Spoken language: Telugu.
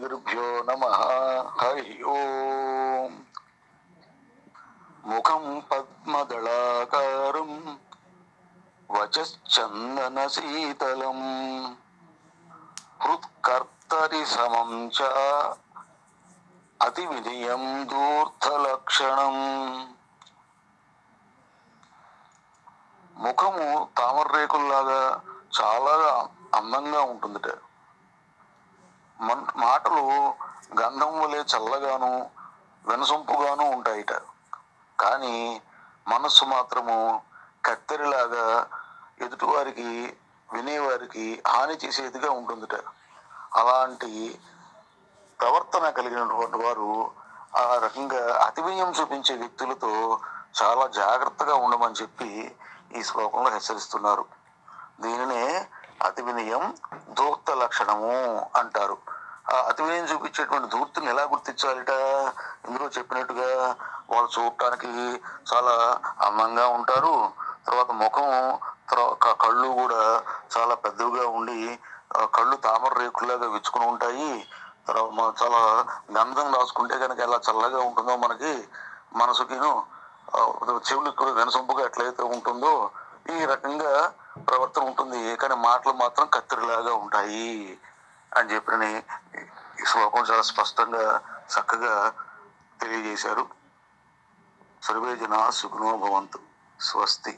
శ్రీగురుభ్యో నమః. హరి ఓం. ముఖం పద్మదళాకారం వచశ్చందన శీతలం హృత్కర్తరి సమం చ అతి వినయం దూర్థలక్షణం. ముఖము తామర రేకుల్లాగా చాలా అందంగా ఉంటుందిట. మాటలు గంధం వలె చల్లగాను వినసొంపుగాను ఉంటాయిట. కానీ మనస్సు మాత్రము కత్తెరలాగా ఎదుటివారికి వినేవారికి హాని చేసేదిగా ఉంటుందిట. అలాంటి ప్రవర్తన కలిగినటువంటి వారు ఆ రకంగా అతి వినయం చూపించే వ్యక్తులతో చాలా జాగ్రత్తగా ఉండమని చెప్పి ఈ శ్లోకంలో హెచ్చరిస్తున్నారు. దీనినే అతి వినయం ధూర్త లక్షణము అంటారు. ఆ అతి వినయం చూపించేటువంటి ధూర్తిని ఎలా గుర్తించాలిట? ఇందులో చెప్పినట్టుగా వాళ్ళు చూడటానికి చాలా అందంగా ఉంటారు. తర్వాత ముఖం, కళ్ళు కూడా చాలా పెద్దవిగా ఉండి కళ్ళు తామర రేకుల్లాగా విచ్చుకుని ఉంటాయి. తర్వాత చాలా గంధం రాసుకుంటే కనుక ఎలా చల్లగా ఉంటుందో మనకి మనసుకిను, చెవులకు కూడా వినసొంపుగా ఎట్లయితే ఉంటుందో ఈ రకంగా ప్రవర్తన ఉంటుంది. కానీ మాటలు మాత్రం కత్తిరిలాగా ఉంటాయి అని చెప్పినని ఈ శ్లోకం చాలా స్పష్టంగా చక్కగా తెలియజేశారు. సర్వే జనా సుఖినో భవంతు. స్వస్తి.